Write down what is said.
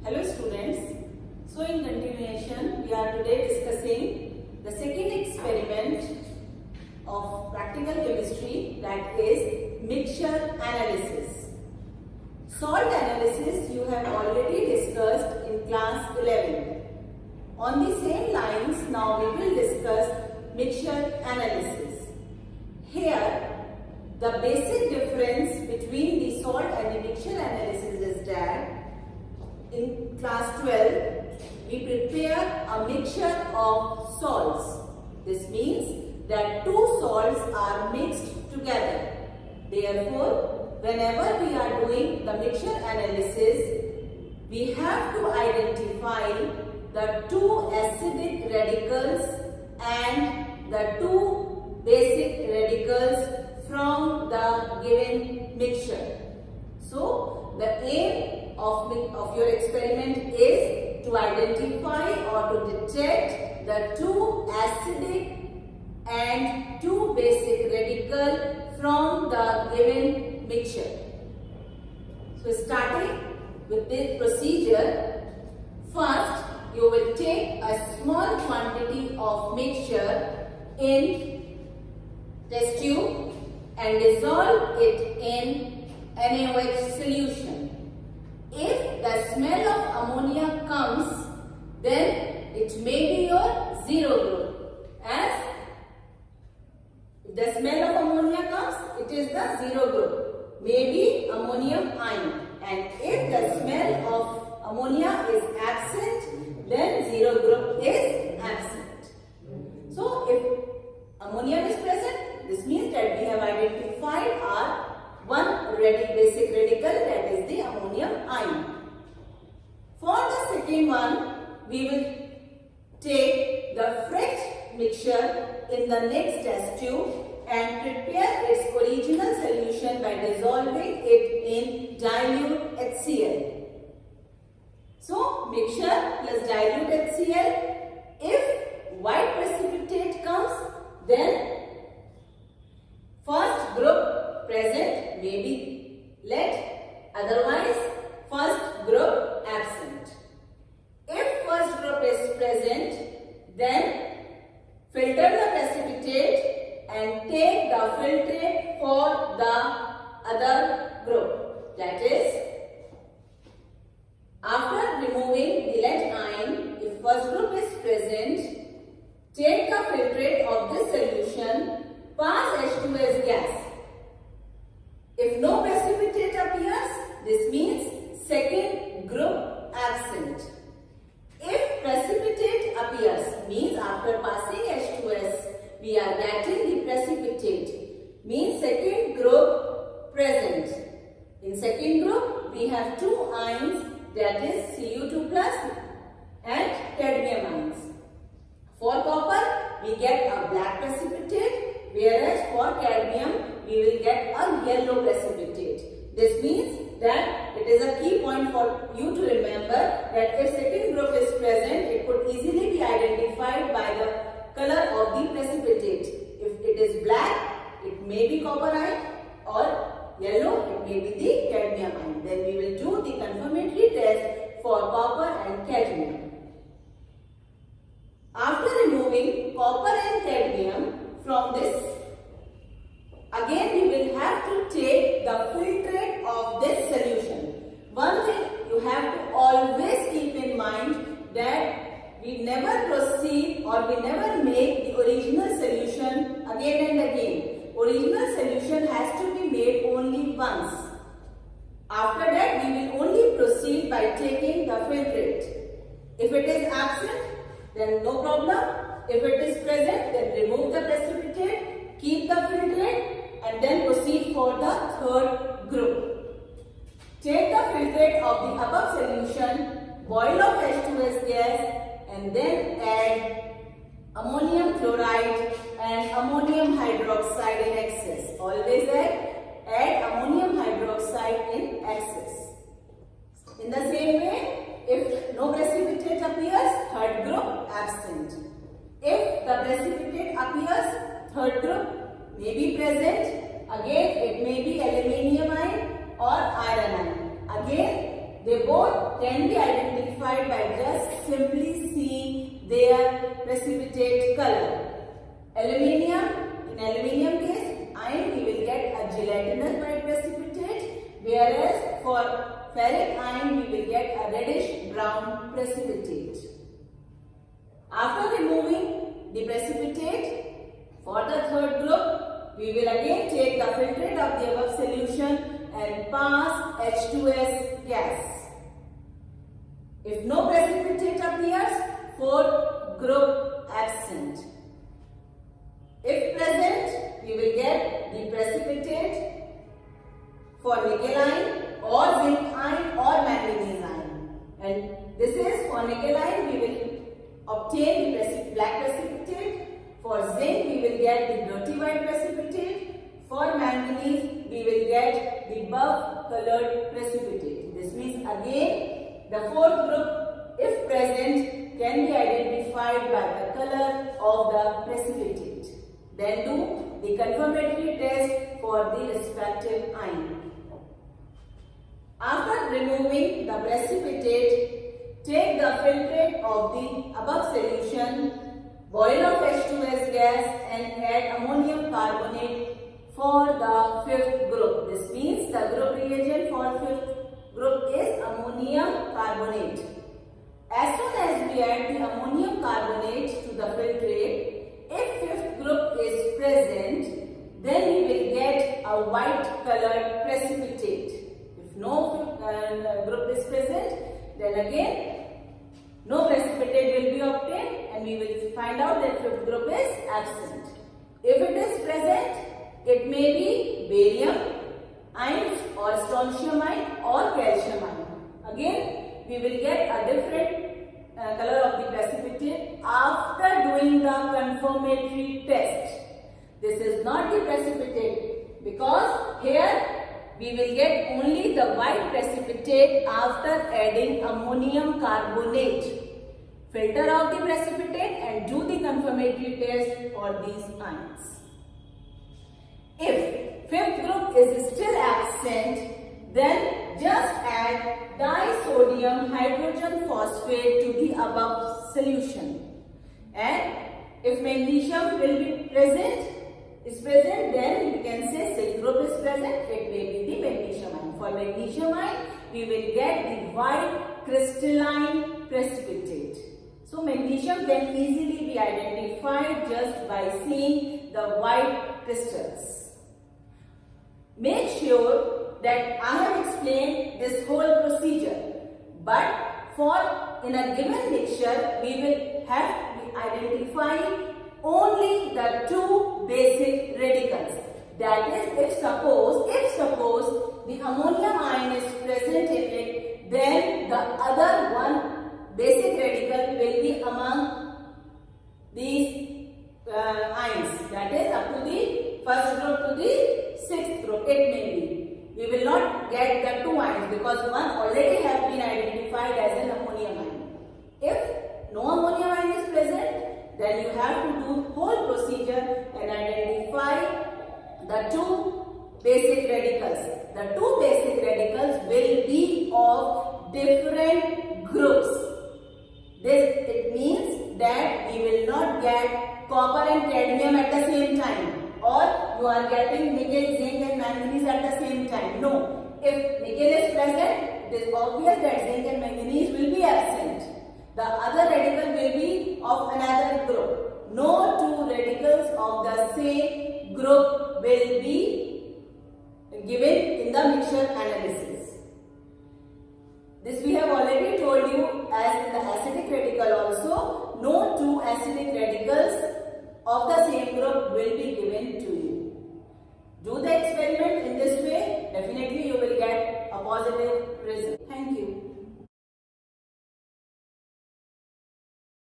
Hello students. So in continuation, we are today discussing the second experiment of practical chemistry, that is mixture analysis. Salt analysis you have already discussed in class 11. On the same lines, now we will discuss mixture analysis. Here, the basic difference between the salt and the mixture analysis is that in class 12, we prepare a mixture of salts. This means that two salts are mixed together. Therefore, whenever we are doing the mixture analysis, we have to identify the two acidic radicals and the two basic radicals from the given mixture. So, the aim of your experiment is to identify or to detect the two acidic and two basic radical from the given mixture. So, starting with this procedure, first you will take a small quantity of mixture in test tube and dissolve it in NaOH solution. If the smell of ammonia comes, then it may be your zero group. As if the smell of ammonia comes, it is the zero group, maybe ammonium ion. And if the smell of ammonia is absent, then zero group is absent. So if ammonium is present, this means that we have identified our one basic radical, that is the ammonium ion. For the second one, we will take the fresh mixture in the next test tube and prepare its original solution by dissolving it in dilute HCl. So, mixture plus dilute HCl. If white precipitate comes, then first group present may be let, otherwise first group absent. If first group is present, then filter the precipitate and take the filtrate for the other group. That is, after removing the lead ion, if first group is present, take the filtrate of this solution, pass H2S gas. If no precipitate appears, this means second group absent. If precipitate appears, means after passing H2S, we are getting the precipitate, means second group present. In second group, we have two ions, that is Cu2 plus and cadmium ions. For copper, we get a black precipitate, whereas for cadmium, we will get a yellow precipitate. This means that it is a key point for you to remember that if second group is present, it could easily be identified by the color of the precipitate. If it is black, it may be copper ion, or yellow, it may be the cadmium ion. Then we will do the confirmatory test for copper and cadmium. After removing copper and cadmium from this, again we will have to take the filtrate of this solution. One thing you have to always keep in mind that we never proceed or we never make the original solution again and again. Original solution has to be made only once. After that, we will only proceed by taking the filtrate. If it is absent, then no problem. If it is present, then remove the precipitate, keep the filtrate, and then proceed for the third group. Take the filtrate of the above solution, boil off H2S gas, and then add ammonium chloride and ammonium hydroxide in excess. Always add ammonium hydroxide in excess. In the same way, if no precipitate appears, third group absent. If the precipitate appears, third group may be present. Again, it may be aluminium ion or iron ion. Again, they both tend can be identified by just simply seeing their precipitate color. Aluminium, in aluminium case, iron we will get a gelatinous white precipitate, whereas for ferric iron we will get a reddish brown precipitate. After removing the precipitate, for the third group, we will again take the filtrate of the above solution and pass H2S gas. If no precipitate appears, fourth group absent. If present, we will get the precipitate for nickel ion or zinc ion or manganese ion. And this is for nickel ion, we will obtain the black precipitate. For zinc, we will get the dirty white precipitate. For manganese, we will get the buff colored precipitate. This means again, the fourth group, if present, can be identified by the color of the precipitate. Then do the confirmatory test for the respective ion. After removing the precipitate, take the filtrate of the above solution, boil off H2S gas and add ammonium carbonate for the fifth group. This means the group reagent for fifth group is ammonium carbonate. As soon as we add the ammonium carbonate to the filtrate, if fifth group is present, then we will get a white colored precipitate. If no fifth group is present, then again no precipitate will be obtained and we will find out that fifth group is absent. If it is present, it may be barium ions or strontium ion or calcium ion. Again, we will get a different color of the precipitate after doing the confirmatory test. This is not the precipitate because here we will get only the white precipitate after adding ammonium carbonate. Filter out the precipitate and do the confirmatory test for these ions. If fifth group is still absent, then just add disodium hydrogen phosphate to the above solution. And if magnesium will be present, then we can say sixth group is present, it may be the magnesium ion. For magnesium ion, we will get the white crystalline precipitate. So magnesium can easily be identified just by seeing the white crystals. Make sure that I have explained this whole procedure, but in a given mixture, we will have to identify only the two basic radicals. That is, if suppose the ammonium ion is present in it, then the other one basic radical will be among these ions. That is, up to the first group to the sixth group, it may be. We will not get the two ions because one already has been identified as an ammonium ion. If no ammonium ion is present, then you have to do whole procedure and identify the two basic radicals. The two basic radicals will be of different groups. It means that we will not get copper and cadmium at the same time, or you are getting nickel, zinc and manganese at the same time. No. If nickel is present, it is obvious that zinc and manganese will be absent. The other radical will be of another group. No two radicals of the same group will be given in the mixture analysis. This we have already told you, as in the acidic radical also, no two acidic radicals of the same group will be given to you. Do the experiment in this way, definitely you will get a positive result.